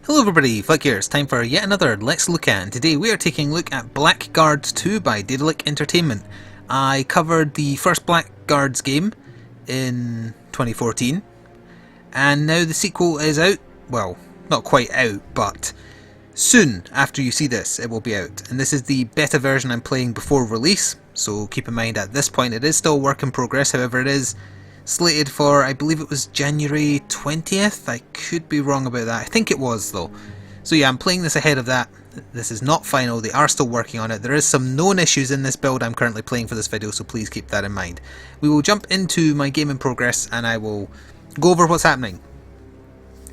Hello everybody, Flik here. It's time for yet another Let's Look At, and today we are taking a look at Blackguards 2 by Daedalic Entertainment. I covered the first Blackguards game in 2014, and now the sequel is out. Well, not quite out, but soon after you see this it will be out. And this is the beta version I'm playing before release, so keep in mind at this point it is still work in progress. However, it is slated for, I believe it was January 20th, I could be wrong about that, I think it was though. So yeah, I'm playing this ahead of that. This is not final, they are still working on it. There is some known issues in this build I'm currently playing for this video, so please keep that in mind. We will jump into my game in progress and I will go over what's happening.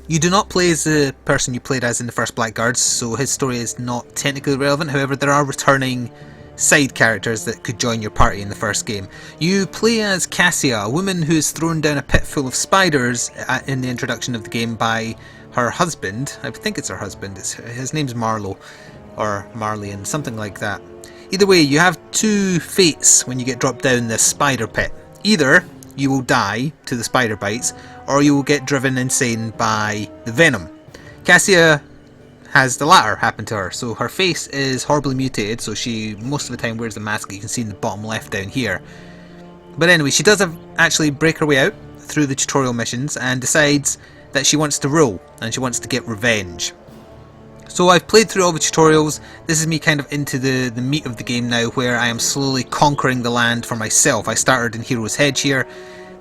You do not play as the person you played as in the first Blackguards, so his story is not technically relevant. However, there are returning side characters that could join your party in the first game. You play as Cassia, a woman who is thrown down a pit full of spiders in the introduction of the game by her husband. I think it's her husband. His name's Marlowe, or Marlian, something like that. Either way, you have two fates when you get dropped down this spider pit. Either you will die to the spider bites, or you will get driven insane by the venom. Cassia has the latter happen to her, so her face is horribly mutated, so she most of the time wears the mask that you can see in the bottom left down here. But anyway, she does actually break her way out through the tutorial missions and decides that she wants to rule and she wants to get revenge. So I've played through all the tutorials. This is me kind of into the meat of the game now, where I am slowly conquering the land for myself. I started in Hero's Hedge here.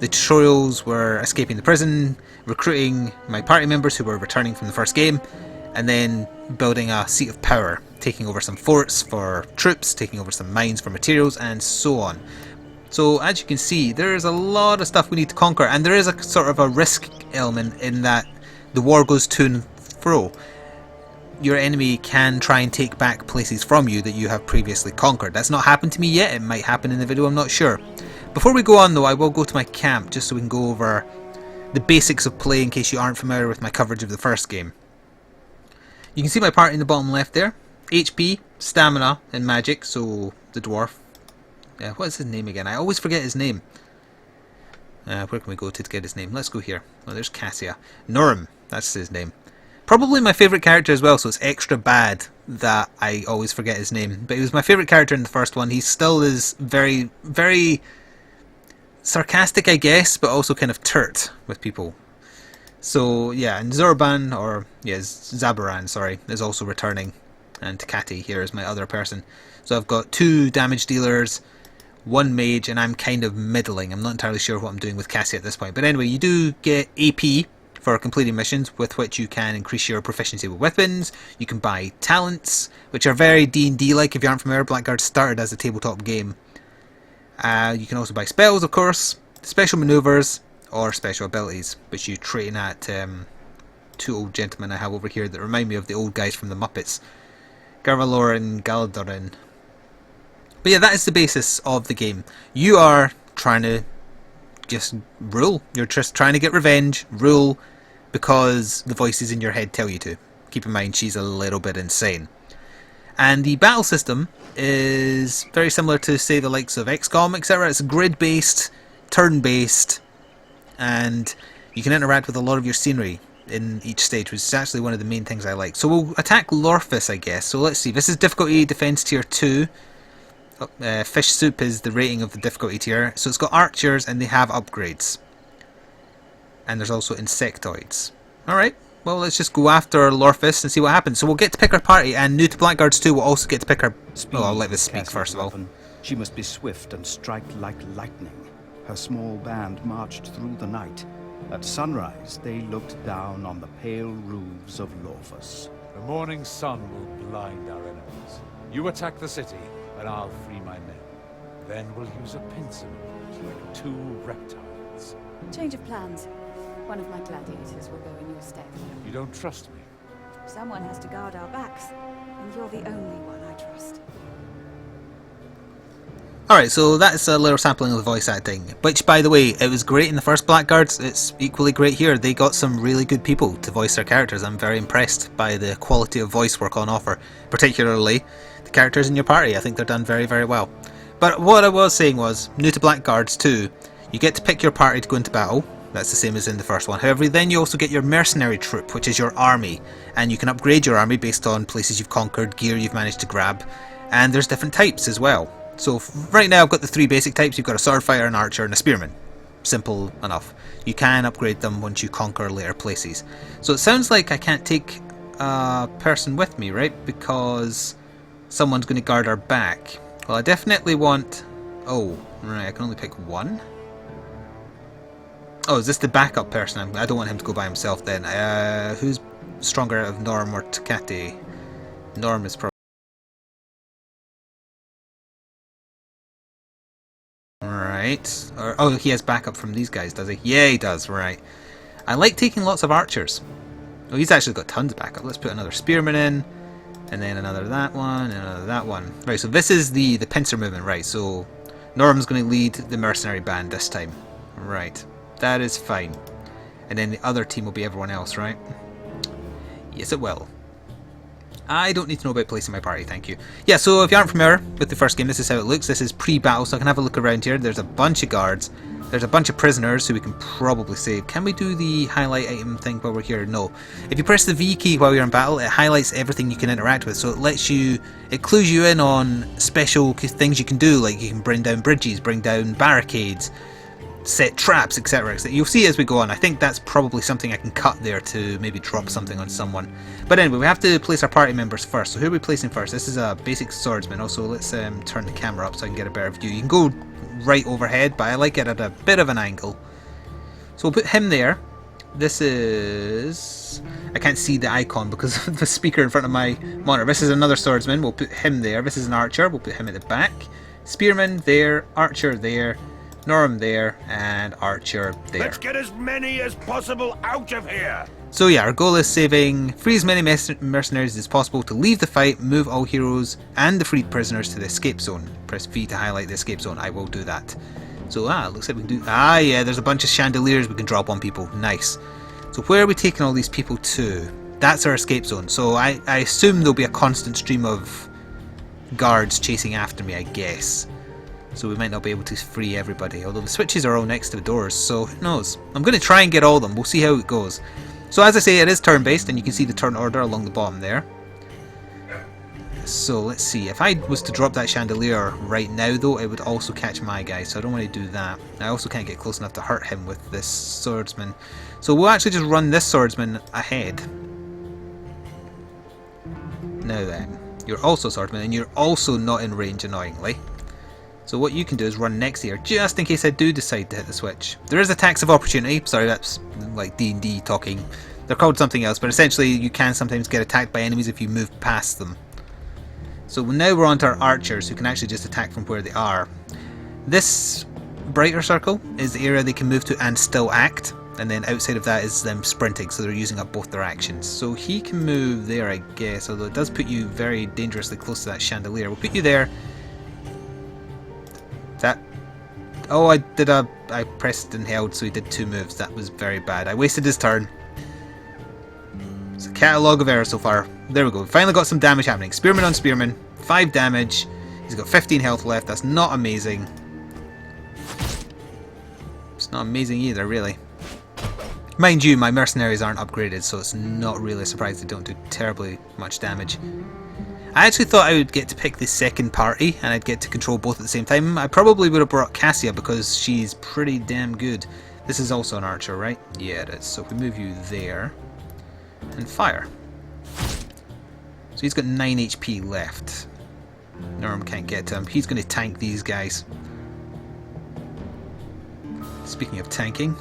The tutorials were escaping the prison, recruiting my party members who were returning from the first game, and then building a seat of power, taking over some forts for troops, taking over some mines for materials, and so on. So as you can see, there is a lot of stuff we need to conquer, and there is a sort of a risk element in that the war goes to and fro. Your enemy can try and take back places from you that you have previously conquered. That's not happened to me yet, it might happen in the video, I'm not sure. Before we go on though, I will go to my camp just so we can go over the basics of play in case you aren't familiar with my coverage of the first game. You can see my party in the bottom left there. HP, stamina, and magic. So the dwarf. What is his name again? I always forget his name. Where can we go to get his name? Let's go here. Oh, there's Cassia. Norm, that's his name. Probably my favourite character as well, so it's extra bad that I always forget his name. But he was my favourite character in the first one. He still is very, very sarcastic, I guess, but also kind of turt with people. So yeah, and Zorban, or yes, Zabaran, sorry, is also returning, and Takati here is my other person. So I've got two damage dealers, one mage, and I'm kind of middling. I'm not entirely sure what I'm doing with Cassie at this point. But anyway, you do get AP for completing missions, with which you can increase your proficiency with weapons. You can buy talents, which are very D&D like. If you aren't familiar, Blackguards started as a tabletop game. You can also buy spells, of course, special maneuvers, or special abilities, which you train at two old gentlemen I have over here that remind me of the old guys from the Muppets, Garvalor and Galdorin. But yeah, that is the basis of the game. You are trying to just rule. You're just trying to get revenge, rule, because the voices in your head tell you to. Keep in mind, she's a little bit insane. And the battle system is very similar to, say, the likes of XCOM, etc. It's grid-based, turn-based, and you can interact with a lot of your scenery in each stage, which is actually one of the main things I like. So we'll attack Lorphus, I guess. So let's see, this is difficulty defense tier 2. Fish soup is the rating of the difficulty tier. So it's got archers and they have upgrades. And there's also insectoids. Alright, well let's just go after Lorphus and see what happens. So we'll get to pick our party, and new to Blackguards 2 we'll also get to pick our... Well, I'll let this speak first of all. She must be swift and strike like lightning. Her small band marched through the night. At sunrise, they looked down on the pale roofs of Lorphus. The morning sun will blind our enemies. You attack the city, and I'll free my men. Then we'll use a pincer like two reptiles. Change of plans. One of my gladiators will go in your stead. You don't trust me? Someone has to guard our backs, and you're the only one I trust. Alright, so that's a little sampling of the voice acting, which, by the way, it was great in the first Blackguards, it's equally great here. They got some really good people to voice their characters. I'm very impressed by the quality of voice work on offer, particularly the characters in your party. I think they're done very, very well. But what I was saying was, new to Blackguards 2, you get to pick your party to go into battle, That's the same as in the first one. However, then you also get your mercenary troop, which is your army, and you can upgrade your army based on places you've conquered, gear you've managed to grab, and there's different types as well. So right now I've got the 3 basic types. You've got a sword fighter, an archer, and a spearman. Simple enough. You can upgrade them once you conquer later places. So it sounds like I can't take a person with me, right? Because someone's going to guard our back. Well, I definitely want... Oh, right, I can only pick one? Oh, is this the backup person? I don't want him to go by himself then. Who's stronger out of Norm or Takate? Norm is probably... Right. Oh, he has backup from these guys, does he? Yeah, he does, right. I like taking lots of archers. Oh, he's actually got tons of backup. Let's put another spearman in. And then another that one, and another that one. Right, so this is the pincer movement, right. So Norm's going to lead the mercenary band this time. Right. That is fine. And then the other team will be everyone else, right? Yes, it will. I don't need to know about placing my party, thank you. Yeah, so if you aren't familiar with the first game, this is how it looks. This is pre-battle, so I can have a look around here. There's a bunch of guards. There's a bunch of prisoners who we can probably save. Can we do the highlight item thing while we're here? No. If you press the V key while you're in battle, it highlights everything you can interact with. So it lets you, it clues you in on special things you can do, like you can bring down bridges, bring down barricades, set traps, etc. You'll see as we go on. I think that's probably something I can cut there to maybe drop something on someone. But anyway, we have to place our party members first. So who are we placing first? This is a basic swordsman. Also, let's turn the camera up so I can get a better view. You can go right overhead, but I like it at a bit of an angle. So we'll put him there. This is... I can't see the icon because of the speaker in front of my monitor. This is another swordsman. We'll put him there. This is an archer. We'll put him at the back. Spearman there. Archer there. Norm there, and Archer there. Let's get as many as possible out of here! So yeah, our goal is free as many mercenaries as possible to leave the fight, move all heroes and the freed prisoners to the escape zone. Press V to highlight the escape zone. I will do that. So it looks like we can do... yeah, there's a bunch of chandeliers we can drop on people. Nice. So where are we taking all these people to? That's our escape zone. So I assume there'll be a constant stream of guards chasing after me, I guess. So we might not be able to free everybody, although the switches are all next to the doors, so who knows. I'm going to try and get all of them, we'll see how it goes. So as I say, it is turn-based, and you can see the turn order along the bottom there. So let's see, if I was to drop that chandelier right now though, it would also catch my guy, so I don't want to do that. I also can't get close enough to hurt him with this swordsman. So we'll actually just run this swordsman ahead. Now then, you're also swordsman, and you're also not in range, annoyingly. So what you can do is run next here, just in case I do decide to hit the switch. There is attacks of opportunity. Sorry, that's like D&D talking. They're called something else, but essentially you can sometimes get attacked by enemies if you move past them. So now we're on to our archers, who can actually just attack from where they are. This brighter circle is the area they can move to and still act, and then outside of that is them sprinting, so they're using up both their actions. So he can move there, I guess, although it does put you very dangerously close to that chandelier. We'll put you there. That... Oh, I pressed and held, so he did 2 moves. That was very bad. I wasted his turn. It's a catalogue of errors so far. There we go. We finally got some damage happening. Spearman on Spearman. 5 damage. He's got 15 health left. That's not amazing. It's not amazing either, really. Mind you, my mercenaries aren't upgraded, so it's not really a surprise they don't do terribly much damage. I actually thought I would get to pick the second party and I'd get to control both at the same time. I probably would have brought Cassia because she's pretty damn good. This is also an archer, right? Yeah, it is. So if we move you there and fire. So he's got 9 HP left. Norm can't get to him. He's going to tank these guys. Speaking of tanking,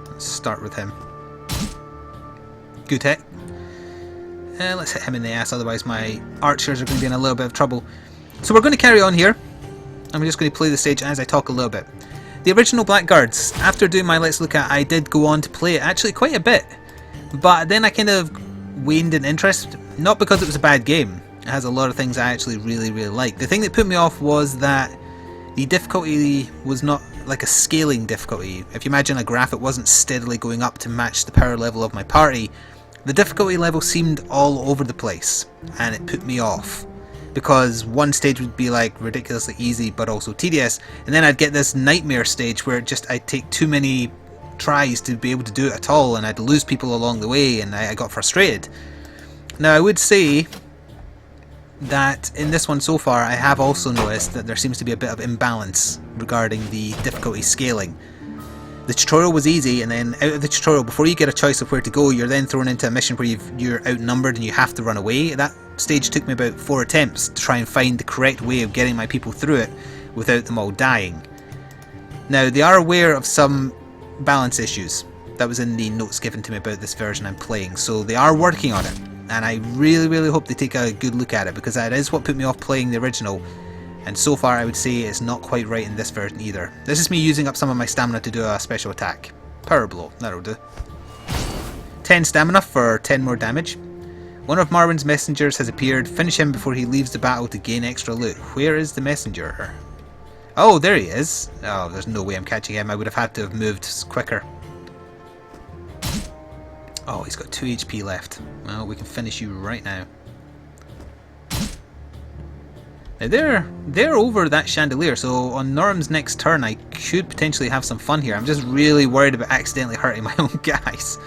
let's start with him. Good hit. Let's hit him in the ass, otherwise my archers are going to be in a little bit of trouble. So we're going to carry on here. I'm just going to play the stage as I talk a little bit. The original Blackguards, after doing my Let's Look At, I did go on to play it actually quite a bit. But then I kind of waned in interest, not because it was a bad game. It has a lot of things I actually really like. The thing that put me off was that the difficulty was not like a scaling difficulty. If you imagine a graph, it wasn't steadily going up to match the power level of my party. The difficulty level seemed all over the place, and it put me off. Because one stage would be like ridiculously easy but also tedious, and then I'd get this nightmare stage where I'd take too many tries to be able to do it at all, and I'd lose people along the way, and I got frustrated. Now, I would say that in this one so far, I have also noticed that there seems to be a bit of imbalance regarding the difficulty scaling. The tutorial was easy, and then out of the tutorial, before you get a choice of where to go, you're then thrown into a mission where you're outnumbered and you have to run away. That stage took me about 4 attempts to try and find the correct way of getting my people through it without them all dying. Now, they are aware of some balance issues. That was in the notes given to me about this version I'm playing, so they are working on it, and I really hope they take a good look at it, because that is what put me off playing the original. And so far I would say it's not quite right in this version either. This is me using up some of my stamina to do a special attack. Power blow, that'll do. 10 stamina for 10 more damage. One of Marwyn's messengers has appeared. Finish him before he leaves the battle to gain extra loot. Where is the messenger? Oh, there he is. Oh, there's no way I'm catching him. I would have had to have moved quicker. Oh, he's got 2 HP left. Well, we can finish you right now. Now they're over that chandelier, so on Norm's next turn I could potentially have some fun here. I'm just really worried about accidentally hurting my own guys.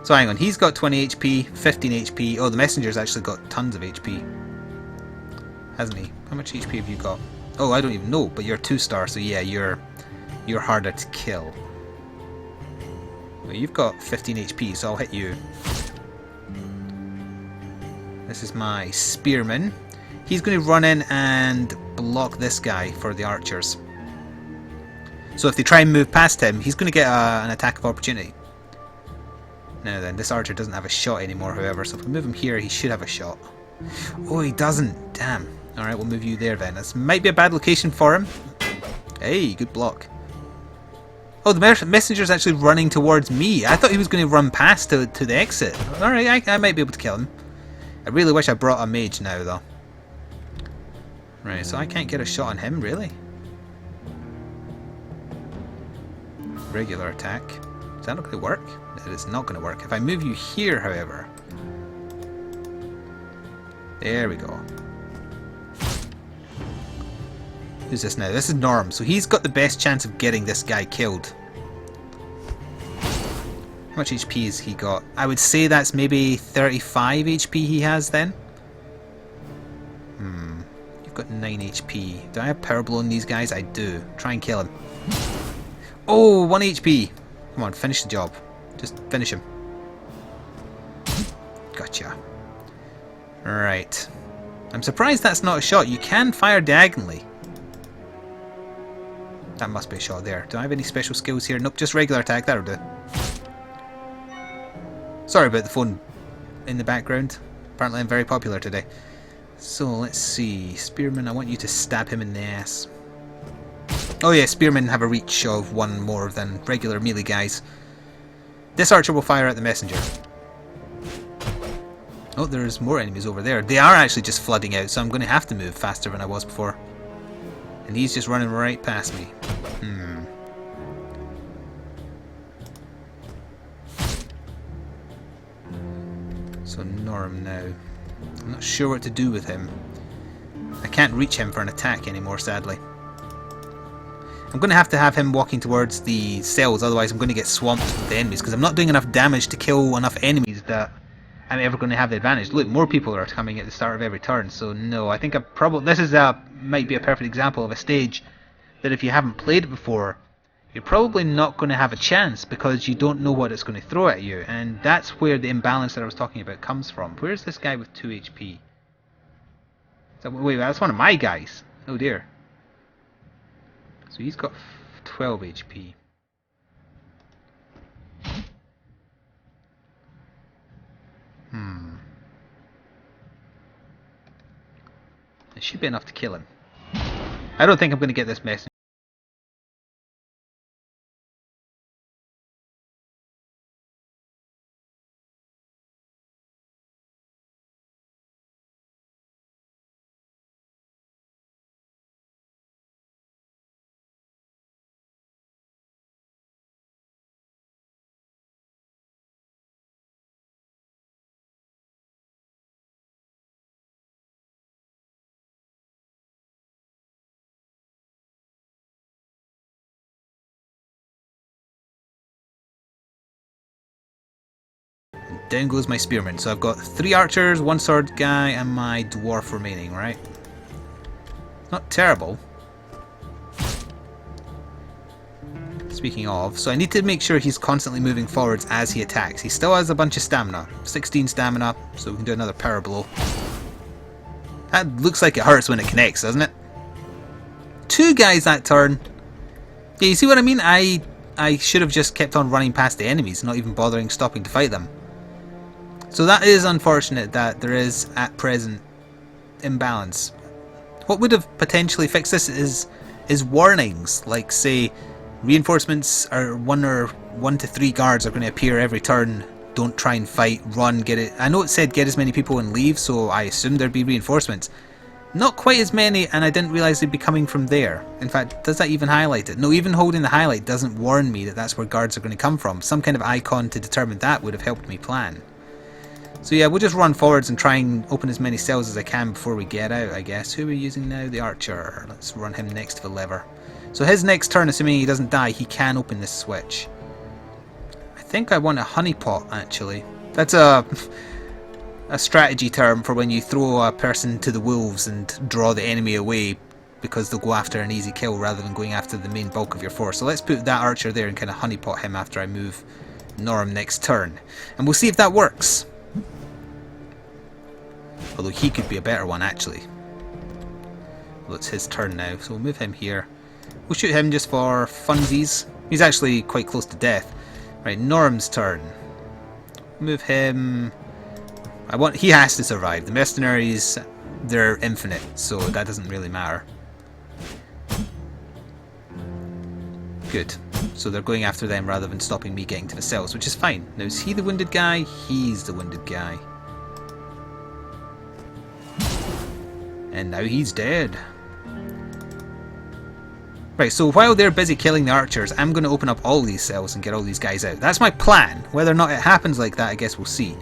So hang on, he's got 20 HP, 15 HP. Oh, the messenger's actually got tons of HP. Hasn't he? How much HP have you got? Oh, I don't even know, but you're 2-star, so yeah, you're harder to kill. Well, you've got 15 HP, so I'll hit you. This is my spearman. He's going to run in and block this guy for the archers. So if they try and move past him, he's going to get an attack of opportunity. Now then, this archer doesn't have a shot anymore, however, so if we move him here, he should have a shot. Oh, he doesn't. Damn. Alright, we'll move you there then. This might be a bad location for him. Hey, good block. Oh, the messenger's actually running towards me. I thought he was going to run past to the exit. Alright, I might be able to kill him. I really wish I brought a mage now, though. Right, so I can't get a shot on him, really? Regular attack. Is that not going to work? It is not going to work. If I move you here, however... There we go. Who's this now? This is Norm, so he's got the best chance of getting this guy killed. How much HP has he got? I would say that's maybe 35 HP he has then. You've got 9 HP. Do I have power blow on these guys? I do. Try and kill him. Oh, 1 HP. Come on, finish the job. Just finish him. Gotcha. Right. I'm surprised that's not a shot. You can fire diagonally. That must be a shot there. Do I have any special skills here? Nope, just regular attack. That'll do. Sorry about the phone in the background. Apparently I'm very popular today. So, let's see. Spearman, I want you to stab him in the ass. Oh yeah, spearmen have a reach of 1 more than regular melee guys. This archer will fire at the messenger. Oh, there's more enemies over there. They are actually just flooding out, so I'm going to have to move faster than I was before. And he's just running right past me. So Norm now. I'm not sure what to do with him. I can't reach him for an attack anymore, sadly. I'm going to have him walking towards the cells, otherwise I'm going to get swamped with the enemies, because I'm not doing enough damage to kill enough enemies that I'm ever going to have the advantage. Look, more people are coming at the start of every turn, so no, I think this is might be a perfect example of a stage that if you haven't played it before, you're probably not going to have a chance, because you don't know what it's going to throw at you, and that's where the imbalance that I was talking about comes from. Where's this guy with 2 HP? Wait, that's one of my guys. Oh dear. So he's got 12 HP. It should be enough to kill him. I don't think I'm going to get this message. down goes my spearman. So I've got 3 archers, 1 sword guy, and my dwarf remaining, right? Not terrible. Speaking of, so I need to make sure he's constantly moving forwards as he attacks. He still has a bunch of stamina. 16 stamina, so we can do another power blow. That looks like it hurts when it connects, doesn't it? 2 guys that turn. Yeah, you see what I mean? I should have just kept on running past the enemies, not even bothering stopping to fight them. So that is unfortunate that there is, at present, imbalance. What would have potentially fixed this is warnings, like say, reinforcements are 1 to 3 guards are going to appear every turn. Don't try and fight, run, get it. I know it said get as many people and leave, so I assumed there'd be reinforcements. Not quite as many, and I didn't realise they'd be coming from there. In fact, does that even highlight it? No, even holding the highlight doesn't warn me that that's where guards are going to come from. Some kind of icon to determine that would have helped me plan. So yeah, we'll just run forwards and try and open as many cells as I can before we get out, I guess. Who are we using now? The archer. Let's run him next to the lever. So his next turn, assuming he doesn't die, he can open this switch. I think I want a honeypot, actually. That's a strategy term for when you throw a person to the wolves and draw the enemy away because they'll go after an easy kill rather than going after the main bulk of your force. So let's put that archer there and kind of honeypot him after I move Norm next turn. And we'll see if that works. Although he could be a better one, actually. Well, it's his turn now, so we'll move him here. We'll shoot him just for funsies. He's actually quite close to death. Right, Norm's turn. Move him. He has to survive. The mercenaries, they're infinite, so that doesn't really matter. Good. So they're going after them rather than stopping me getting to the cells, which is fine. Now, is he the wounded guy? He's the wounded guy. And now he's dead. Right, so while they're busy killing the archers, I'm going to open up all these cells and get all these guys out. That's my plan. Whether or not it happens like that, I guess we'll see.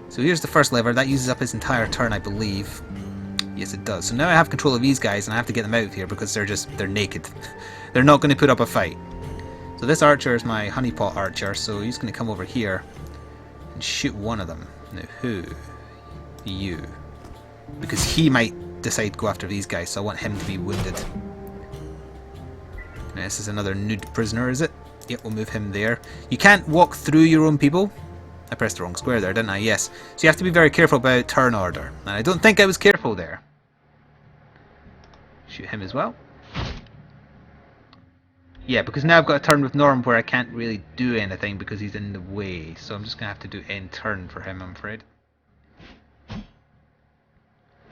So here's the first lever. That uses up his entire turn, I believe. Yes, it does. So now I have control of these guys, and I have to get them out of here because they're naked. They're not going to put up a fight. So this archer is my honeypot archer, so he's going to come over here and shoot one of them. Now who? You. Because he might decide to go after these guys, so I want him to be wounded. Now this is another nude prisoner, is it? Yep, we'll move him there. You can't walk through your own people. I pressed the wrong square there, didn't I? Yes. So you have to be very careful about turn order. And I don't think I was careful there. Shoot him as well. Yeah, because now I've got a turn with Norm where I can't really do anything because he's in the way. So I'm just going to have to do end turn for him, I'm afraid.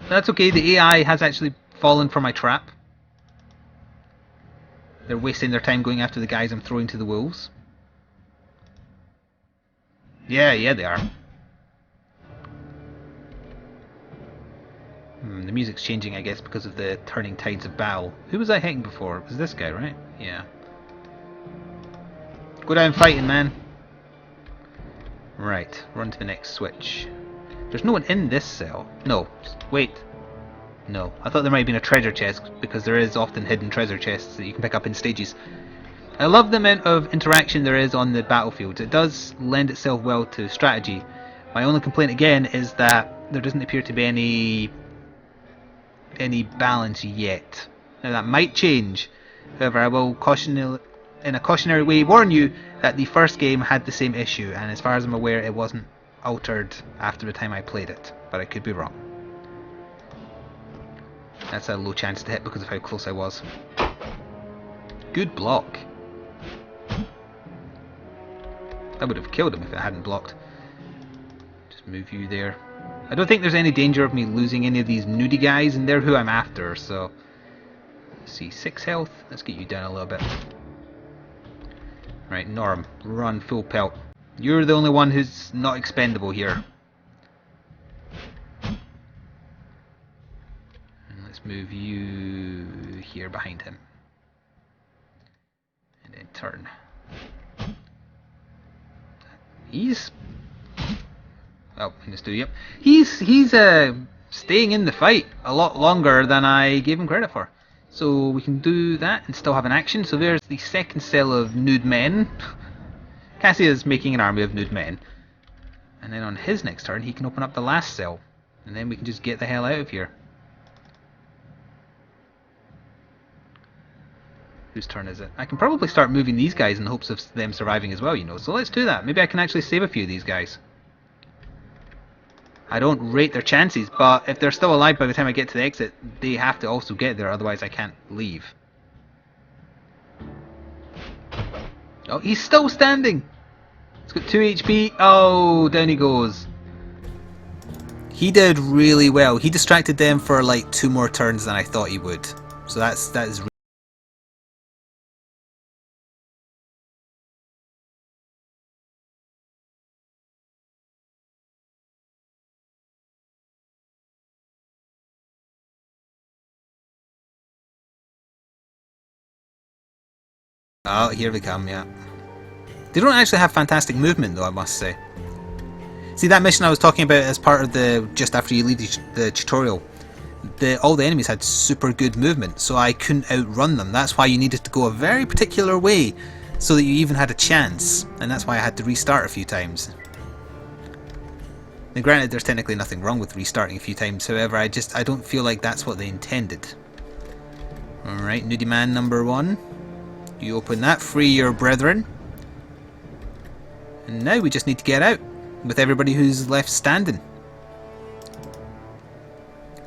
That's okay, the AI has actually fallen for my trap. They're wasting their time going after the guys I'm throwing to the wolves. Yeah, they are. The music's changing, I guess, because of the turning tides of battle. Who was I hitting before? It was this guy, right? Yeah. Go down fighting, man. Right, run to the next switch. There's no one in this cell. No, wait. No, I thought there might have been a treasure chest, because there is often hidden treasure chests that you can pick up in stages. I love the amount of interaction there is on the battlefield. It does lend itself well to strategy. My only complaint again is that there doesn't appear to be any balance yet. Now that might change. However, I will in a cautionary way warn you that the first game had the same issue, and as far as I'm aware it wasn't altered after the time I played it, but I could be wrong. That's a low chance to hit because of how close I was. Good block. I would have killed him if it hadn't blocked. Just move you there. I don't think there's any danger of me losing any of these nudie guys, and they're who I'm after, so... Let's see, 6 health. Let's get you down a little bit. Right, Norm, run full pelt. You're the only one who's not expendable here. And let's move you here behind him. And then turn. He's... Oh, let's do, yep. He's staying in the fight a lot longer than I gave him credit for. So we can do that and still have an action. So there's the second cell of nude men. Cassia's making an army of nude men. And then on his next turn, he can open up the last cell. And then we can just get the hell out of here. Whose turn is it? I can probably start moving these guys in the hopes of them surviving as well, you know. So let's do that. Maybe I can actually save a few of these guys. I don't rate their chances, but if they're still alive by the time I get to the exit, they have to also get there, otherwise I can't leave. Oh, he's still standing! He's got 2 HP. Oh, down he goes. He did really well. He distracted them for like 2 more turns than I thought he would. So that is really oh, here we come, yeah. They don't actually have fantastic movement though, I must say. See, that mission I was talking about as part of the, just after you leave the tutorial, all the enemies had super good movement, so I couldn't outrun them. That's why you needed to go a very particular way, so that you even had a chance, and that's why I had to restart a few times. Now granted, there's technically nothing wrong with restarting a few times, however, I don't feel like that's what they intended. Alright, nudie man number 1. You open that, free your brethren. And now we just need to get out with everybody who's left standing.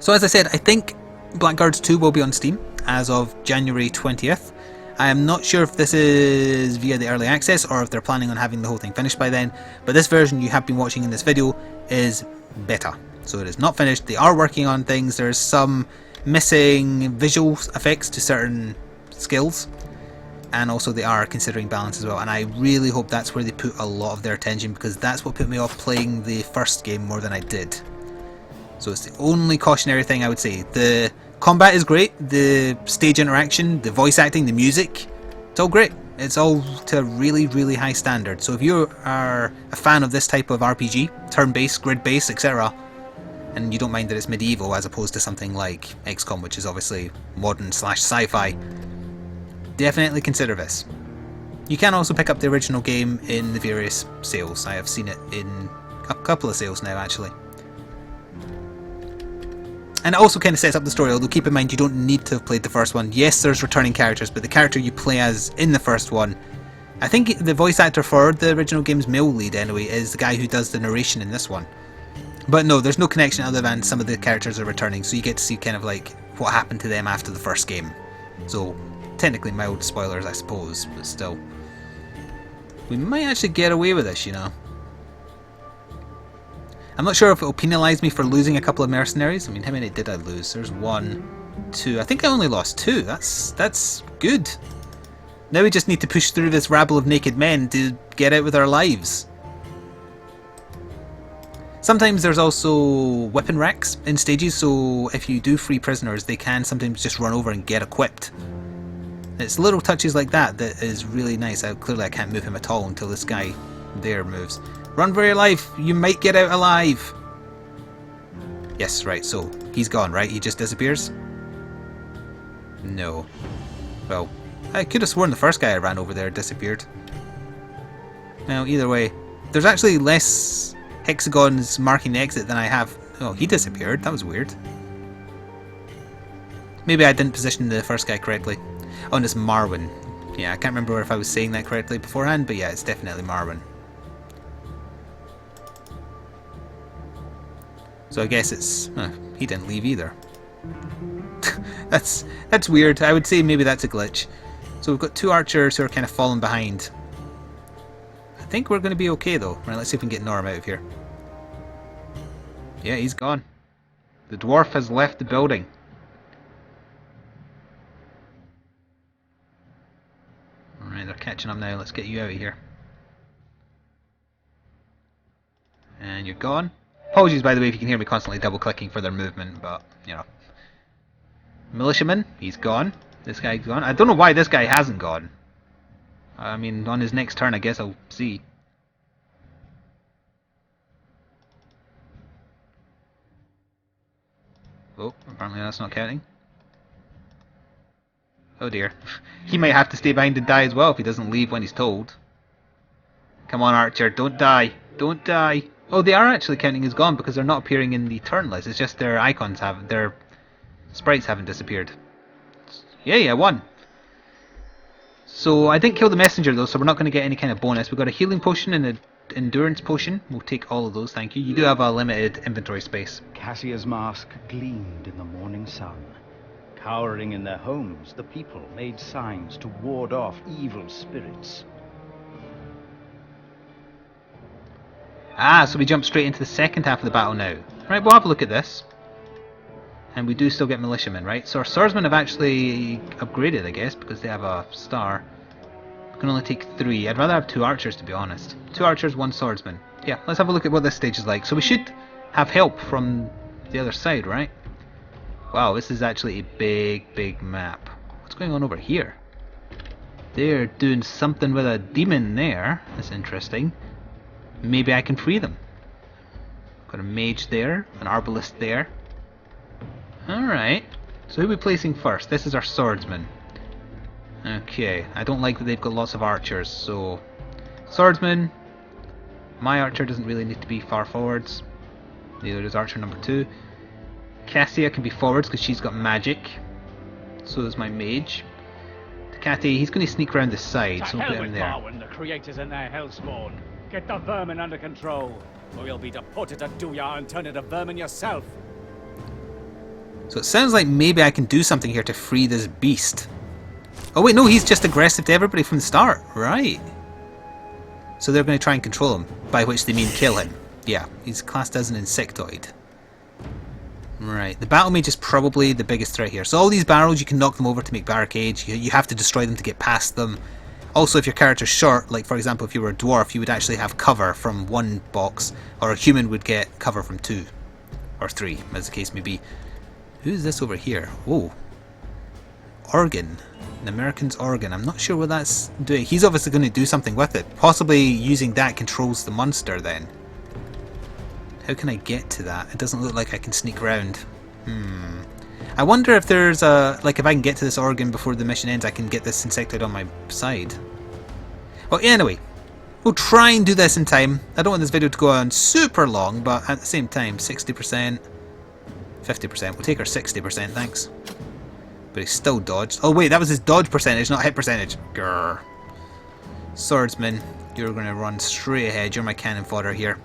So as I said, I think Blackguards 2 will be on Steam as of January 20th. I am not sure if this is via the early access or if they're planning on having the whole thing finished by then, but this version you have been watching in this video is beta. So it is not finished. They are working on things. There's some missing visual effects to certain skills, and also they are considering balance as well, and I really hope that's where they put a lot of their attention, because that's what put me off playing the first game more than I did. So it's the only cautionary thing I would say. The combat is great, the stage interaction, the voice acting, the music, it's all great. It's all to a really, really high standard. So if you are a fan of this type of RPG, turn-based, grid-based, etc., and you don't mind that it's medieval as opposed to something like XCOM, which is obviously modern / sci-fi, definitely consider this. You can also pick up the original game in the various sales. I have seen it in a couple of sales now, actually. And it also kind of sets up the story, although keep in mind you don't need to have played the first one. Yes, there's returning characters, but the character you play as in the first one, I think the voice actor for the original game's male lead anyway, is the guy who does the narration in this one. But no, there's no connection other than some of the characters are returning, so you get to see kind of like what happened to them after the first game. So technically mild spoilers, I suppose, but still. We might actually get away with this, you know. I'm not sure if it'll penalise me for losing a couple of mercenaries. I mean, how many did I lose? There's 1, 2. I think I only lost 2. That's good. Now we just need to push through this rabble of naked men to get out with our lives. Sometimes there's also weapon racks in stages, so if you do free prisoners, they can sometimes just run over and get equipped. It's little touches like that that is really nice. Clearly I can't move him at all until this guy there moves. Run for your life! You might get out alive! Yes, right, so he's gone, right? He just disappears? No. Well, I could have sworn the first guy I ran over there disappeared. Well, either way, there's actually less hexagons marking the exit than I have. Oh, he disappeared. That was weird. Maybe I didn't position the first guy correctly. Oh, and it's Marwyn. Yeah, I can't remember if I was saying that correctly beforehand, but yeah, it's definitely Marwyn. So I guess it's... he didn't leave either. That's weird. I would say maybe that's a glitch. So we've got 2 archers who are kind of falling behind. I think we're going to be okay though. Right, let's see if we can get Norm out of here. Yeah, he's gone. The dwarf has left the building. Alright, they're catching up now. Let's get you out of here. And you're gone. Apologies, by the way, if you can hear me constantly double-clicking for their movement, but, you know. Militiaman, he's gone. This guy's gone. I don't know why this guy hasn't gone. I mean, on his next turn, I guess I'll see. Oh, apparently that's not counting. Oh dear. He might have to stay behind and die as well if he doesn't leave when he's told. Come on, Archer, don't die. Don't die. Oh, they are actually counting as gone because they're not appearing in the turn list. It's just their icons have, their sprites haven't disappeared. Yay, I won! So I didn't kill the messenger though, so we're not going to get any kind of bonus. We've got a healing potion and an endurance potion. We'll take all of those, thank you. You do have a limited inventory space. Cassia's mask gleamed in the morning sun. Cowering in their homes, the people made signs to ward off evil spirits. Ah, so we jump straight into the second half of the battle now. Right, we'll have a look at this. And we do still get militiamen, right? So our swordsmen have actually upgraded, I guess, because they have a star. We can only take 3. I'd rather have 2 archers, to be honest. 2 archers, 1 swordsman. Yeah, let's have a look at what this stage is like. So we should have help from the other side, right? Wow, this is actually a big, big map. What's going on over here? They're doing something with a demon there. That's interesting. Maybe I can free them. Got a mage there, an arbalist there. Alright, so who are we placing first? This is our swordsman. Okay, I don't like that they've got lots of archers, so... Swordsman. My archer doesn't really need to be far forwards. Neither does archer number 2. Cassia can be forwards because she's got magic. So does my mage. Takati, he's going to sneak around the side, so we'll put him there. Barwin, the creators and their hellspawn. Get the vermin under control, or you'll be deported to Duya and turn into vermin yourself. So it sounds like maybe I can do something here to free this beast. Oh wait, no, he's just aggressive to everybody from the start. Right. So they're going to try and control him, by which they mean kill him. Yeah, he's classed as an insectoid. Right, the battle mage is probably the biggest threat here. So all these barrels, you can knock them over to make barricades. You have to destroy them to get past them. Also, if your character's short, like for example if you were a dwarf, you would actually have cover from 1 box, or a human would get cover from 2. Or 3, as the case may be. Who's this over here? Oh. Organ. An American's organ. I'm not sure what that's doing. He's obviously going to do something with it. Possibly using that controls the monster then. How can I get to that? It doesn't look like I can sneak around. I wonder if there's a... Like if I can get to this organ before the mission ends, I can get this insectoid on my side. Well, anyway. We'll try and do this in time. I don't want this video to go on super long, but at the same time, 60%... 50%. We'll take our 60%, thanks. But he still dodged. Oh wait, that was his dodge percentage, not hit percentage. Grrr. Swordsman, you're going to run straight ahead. You're my cannon fodder here.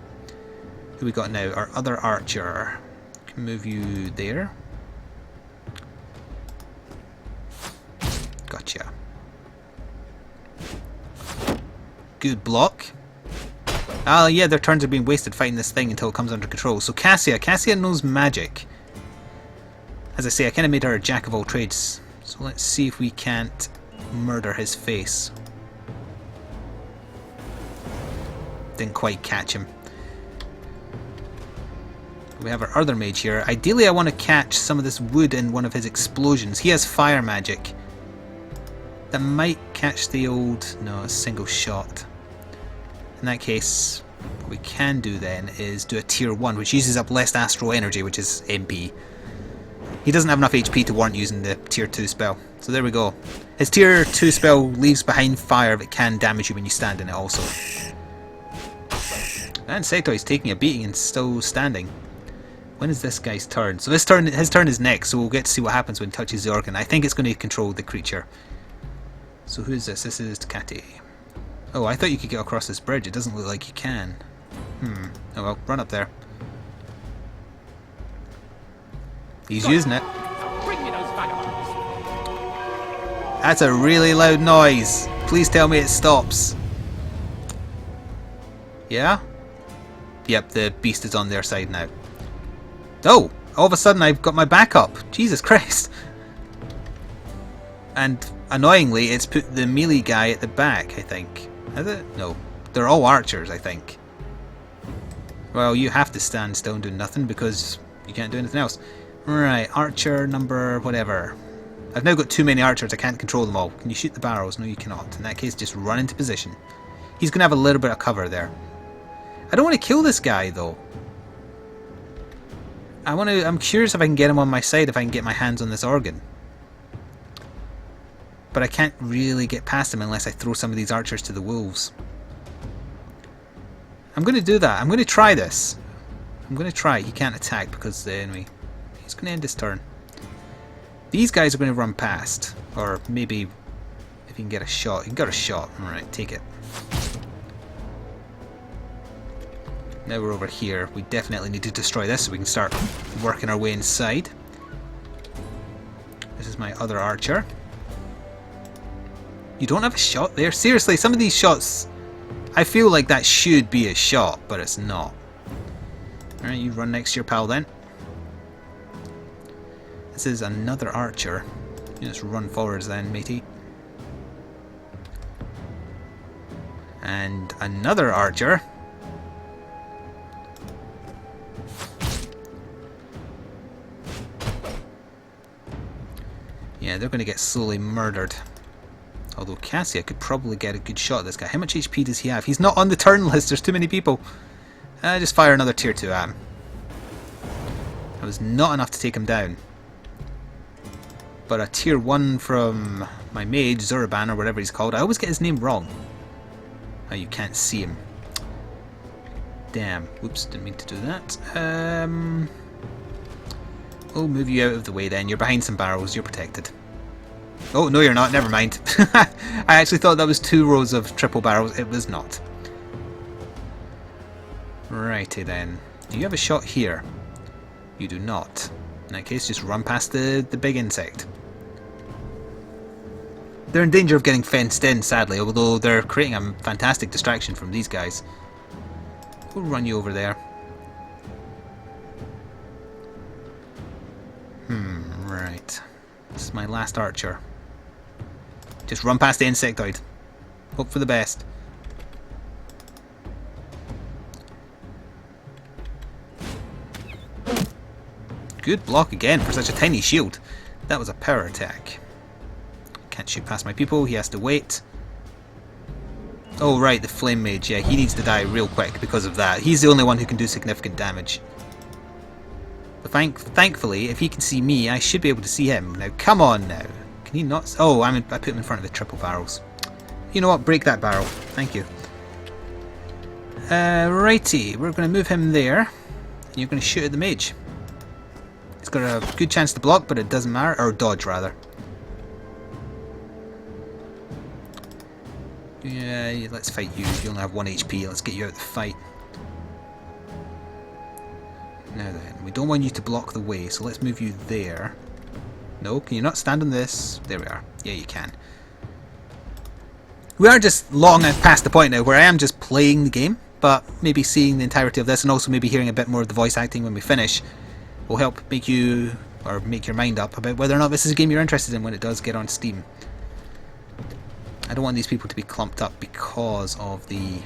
Who we got now? Our other archer. Can move you there. Gotcha. Good block. Ah, yeah, their turns are being wasted fighting this thing until it comes under control. So Cassia knows magic. As I say, I kind of made her a jack of all trades. So let's see if we can't murder his face. Didn't quite catch him. We have our other mage here. Ideally I want to catch some of this wood in one of his explosions. He has fire magic. That might catch the old... No, a single shot. In that case, what we can do then is do a tier 1, which uses up less astral energy, which is MP. He doesn't have enough HP to warrant using the tier 2 spell. So there we go. His tier 2 spell leaves behind fire but can damage you when you stand in it also. And Setoi's taking a beating and still standing. When is this guy's turn? So his turn is next, so we'll get to see what happens when he touches the organ. I think it's going to control the creature. So who's this? This is Takati. Oh, I thought you could get across this bridge. It doesn't look like you can. Oh well, run up there. He's using it. Bring me those vagabonds. That's a really loud noise. Please tell me it stops. Yeah? Yep, the beast is on their side now. Oh! All of a sudden I've got my back up. Jesus Christ. And annoyingly, it's put the melee guy at the back, I think. Has it? No. They're all archers, I think. Well, you have to stand still and do nothing because you can't do anything else. Right, archer number whatever. I've now got too many archers, I can't control them all. Can you shoot the barrels? No, you cannot. In that case, just run into position. He's going to have a little bit of cover there. I don't want to kill this guy, though. I'm curious if I can get him on my side, if I can get my hands on this organ. But I can't really get past him unless I throw some of these archers to the wolves. I'm going to do that. I'm going to try this. I'm going to try. He can't attack because anyway, he's going to end his turn. These guys are going to run past, or maybe if he can get a shot. He got a shot. All right, take it. Now we're over here. We definitely need to destroy this so we can start working our way inside. This is my other archer. You don't have a shot there? Seriously, some of these shots, I feel like that should be a shot, but it's not. Alright, you run next to your pal then. This is another archer. You just run forwards then, matey. And another archer. Yeah, they're going to get slowly murdered. Although Cassia could probably get a good shot at this guy. How much HP does he have? He's not on the turn list, there's too many people. Just fire another tier 2 at him. That was not enough to take him down. But a tier 1 from my mage, Zuraban or whatever he's called. I always get his name wrong. Oh, you can't see him. Damn. Whoops, didn't mean to do that. We'll move you out of the way then. You're behind some barrels, you're protected. Oh, no you're not, never mind. I actually thought that was 2 rows of triple barrels. It was not. Righty then. Do you have a shot here? You do not. In that case, just run past the big insect. They're in danger of getting fenced in, sadly, although they're creating a fantastic distraction from these guys. We'll run you over there. Right. This is my last archer. Just run past the insectoid. Hope for the best. Good block again for such a tiny shield. That was a power attack. Can't shoot past my people, he has to wait. Oh right, the flame mage, yeah, he needs to die real quick because of that. He's the only one who can do significant damage. But thankfully, if he can see me, I should be able to see him. Now, come on now. Can he not? Oh, I put him in front of the triple barrels. You know what? Break that barrel. Thank you. Righty, we're going to move him there. And you're going to shoot at the mage. He's got a good chance to block, but it doesn't matter. Or dodge, rather. Yeah, let's fight you. You only have 1 HP. Let's get you out of the fight. Now then, we don't want you to block the way, so let's move you there. No, can you not stand on this? There we are. Yeah, you can. We are just long past the point now where I am just playing the game, but maybe seeing the entirety of this and also maybe hearing a bit more of the voice acting when we finish will help make you, or make your mind up about whether or not this is a game you're interested in when it does get on Steam. I don't want these people to be clumped up because of the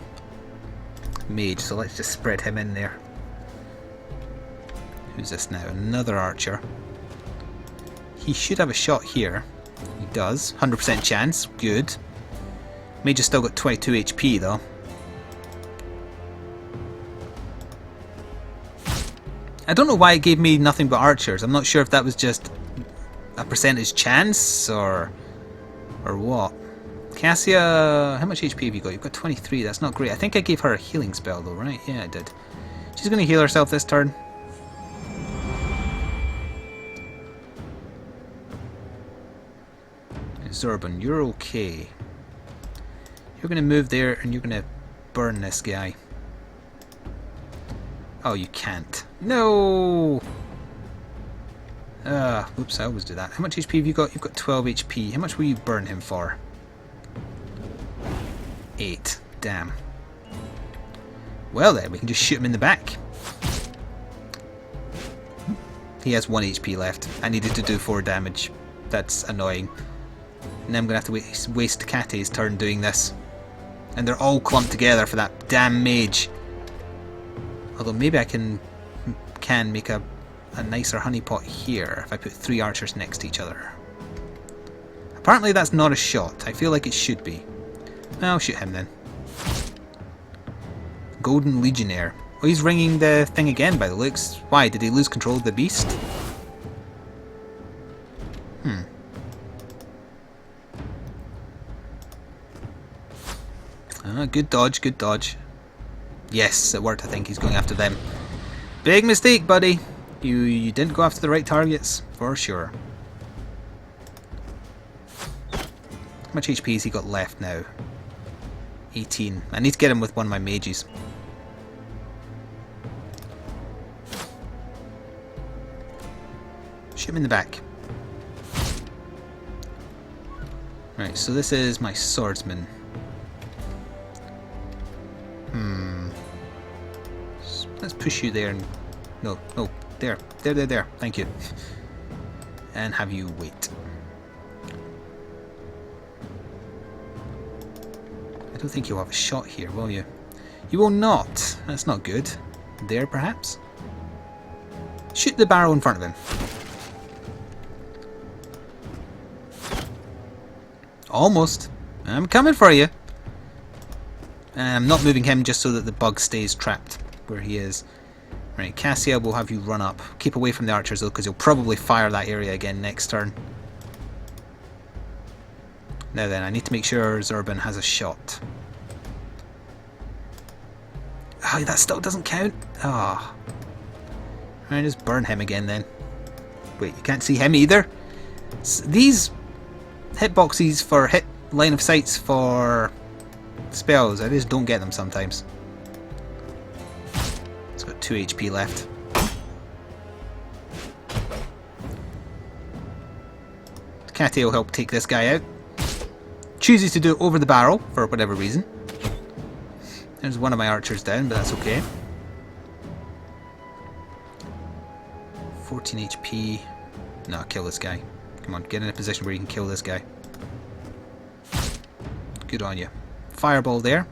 mage, so let's just spread him in there. Who's this now? Another archer. He should have a shot here. He does. 100% chance. Good. Mage has still got 22 HP though. I don't know why it gave me nothing but archers. I'm not sure if that was just a percentage chance or what. Cassia, how much HP have you got? You've got 23. That's not great. I think I gave her a healing spell though, right? Yeah, I did. She's going to heal herself this turn. Zorban, you're okay. You're going to move there and you're going to burn this guy. Oh, you can't. No! Oops, I always do that. How much HP have you got? You've got 12 HP. How much will you burn him for? 8. Damn. Well then, we can just shoot him in the back. He has 1 HP left. I needed to do 4 damage. That's annoying. And I'm going to have to waste Kate's turn doing this. And they're all clumped together for that damn mage. Although maybe I can make a nicer honeypot here if I put 3 archers next to each other. Apparently that's not a shot. I feel like it should be. I'll shoot him then. Golden Legionnaire. Oh, he's ringing the thing again by the looks. Why? Did he lose control of the beast? Good dodge, good dodge. Yes, it worked. I think he's going after them. Big mistake, buddy. You didn't go after the right targets, for sure. How much HP has he got left now? 18. I need to get him with one of my mages. Shoot him in the back. Right, so this is my swordsman. Let's push you there and... No, there. Thank you. And have you wait. I don't think you'll have a shot here, will you? You will not. That's not good. There, perhaps? Shoot the barrel in front of him. Almost. I'm coming for you. I'm not moving him just so that the bug stays trapped where he is. Right, Cassia will have you run up. Keep away from the archers though, because he'll probably fire that area again next turn. Now then, I need to make sure Zurban has a shot. Oh, that still doesn't count? Ah. Oh. Alright, just burn him again then. Wait, you can't see him either? These hitboxes for hit line of sights for spells, I just don't get them sometimes. It's got 2 HP left. Catty will help take this guy out. Chooses to do it over the barrel for whatever reason. There's one of my archers down, but that's okay. 14 HP. No, kill this guy. Come on, get in a position where you can kill this guy. Good on you. Fireball there.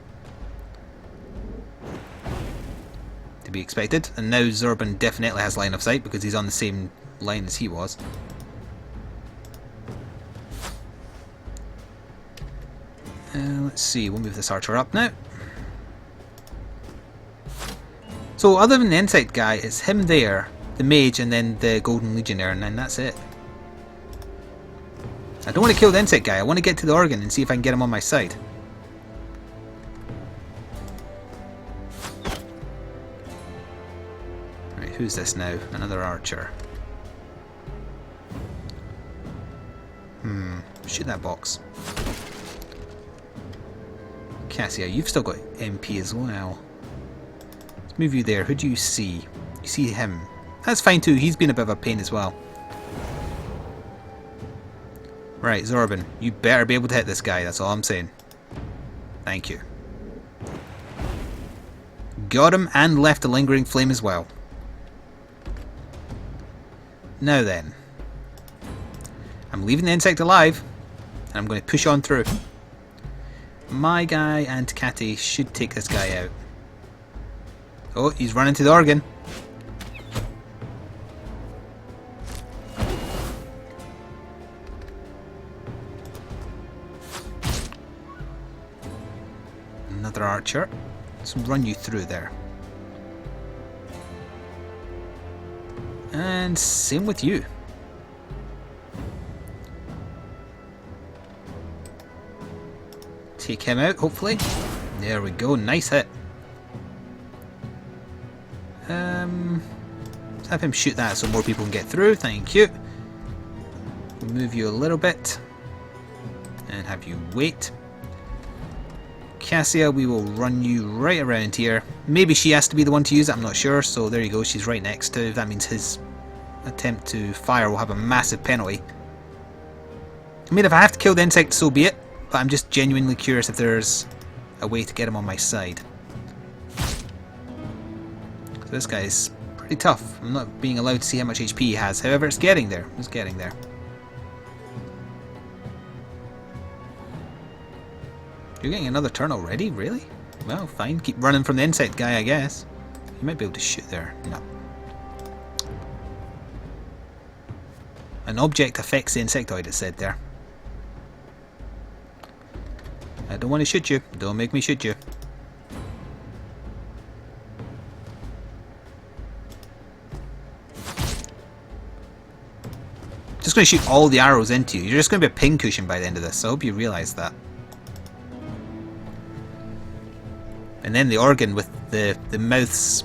To be expected. And now Zurban definitely has line of sight because he's on the same line as he was. Let's see, we'll move this archer up now. So other than the insect guy, it's him there, the mage, and then the golden legionnaire, and then that's it. I don't want to kill the insect guy, I want to get to the organ and see if I can get him on my side. Right, who's this now? Another archer. Shoot that box. Cassia, you've still got MP as well. Let's move you there. Who do you see? You see him. That's fine too, he's been a bit of a pain as well. Right, Zurban, you better be able to hit this guy, that's all I'm saying. Thank you. Got him and left a lingering flame as well. Now then. I'm leaving the insect alive, and I'm going to push on through. My guy and Catty should take this guy out. Oh, he's running to the organ. Another archer. Let's run you through there. And same with you. Take him out, hopefully. There we go, nice hit. Let's have him shoot that so more people can get through, thank you. We'll move you a little bit. And have you wait. Cassia, we will run you right around here. Maybe she has to be the one to use it, I'm not sure. So there you go, she's right next to. That means his attempt to fire will have a massive penalty. I mean, if I have to kill the insect, so be it. But I'm just genuinely curious if there's a way to get him on my side. So this guy's pretty tough. I'm not being allowed to see how much HP he has. However, it's getting there. It's getting there. You're getting another turn already? Really? Well, fine. Keep running from the insect guy, I guess. You might be able to shoot there. No. An object affects the insectoid, it said there. I don't want to shoot you. Don't make me shoot you. Just going to shoot all the arrows into you. You're just going to be a pincushion by the end of this. I hope you realise that. And then the organ with the mouths,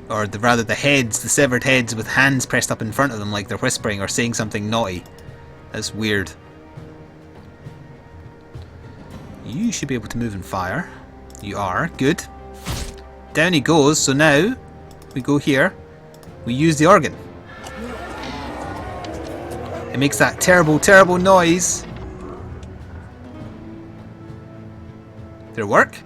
or rather the heads, the severed heads with hands pressed up in front of them like they're whispering or saying something naughty. That's weird. You should be able to move and fire. You are. Good. Down he goes. So now we go here. We use the organ. It makes that terrible, terrible noise. Did it work?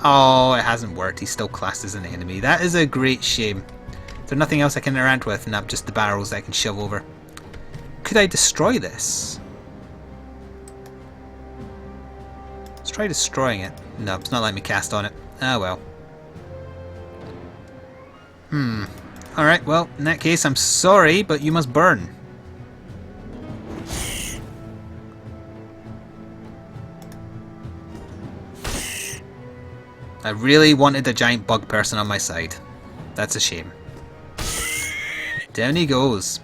Oh, it hasn't worked. He's still classed as an enemy. That is a great shame. Is there nothing else I can interact with? Not just the barrels that I can shove over. Could I destroy this? Let's try destroying it. No, it's not letting me cast on it. Ah well. Alright, well, in that case, I'm sorry, but you must burn. I really wanted a giant bug person on my side. That's a shame. Down he goes.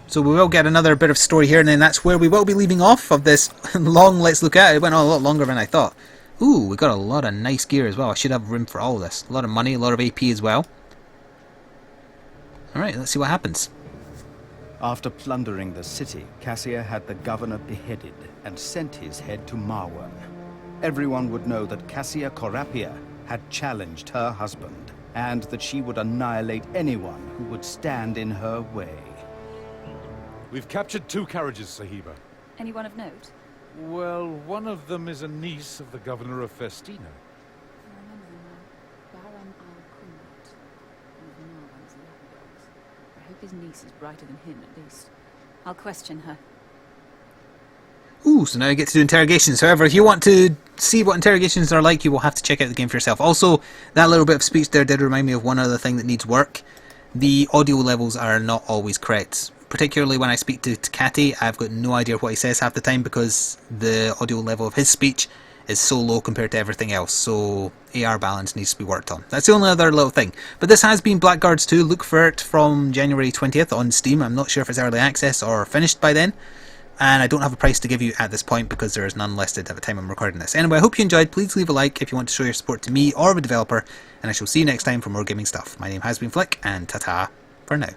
So we will get another bit of story here, and then that's where we will be leaving off of this long Let's Look At. It went on a lot longer than I thought. Ooh, we got a lot of nice gear as well. I should have room for all this. A lot of money, a lot of AP as well. Alright, let's see what happens. After plundering the city, Cassia had the governor beheaded and sent his head to Marwan. Everyone would know that Cassia Corapia had challenged her husband, and that she would annihilate anyone who would stand in her way. We've captured 2 carriages, Sahiba. Anyone of note? Well, one of them is a niece of the governor of Festina. I remember the man. Baron al-Kumrat. One of Marwan's lapdogs. I hope his niece is brighter than him, at least. I'll question her. Ooh, so now I get to do interrogations. However, if you want to see what interrogations are like, you will have to check out the game for yourself. Also, that little bit of speech there did remind me of one other thing that needs work. The audio levels are not always correct. Particularly when I speak to Catty, I've got no idea what he says half the time because the audio level of his speech is so low compared to everything else. So AR balance needs to be worked on. That's the only other little thing. But this has been Blackguards 2. Look for it from January 20th on Steam. I'm not sure if it's early access or finished by then. And I don't have a price to give you at this point because there is none listed at the time I'm recording this. Anyway, I hope you enjoyed. Please leave a like if you want to show your support to me or the developer. And I shall see you next time for more gaming stuff. My name has been Flik, and ta-ta for now.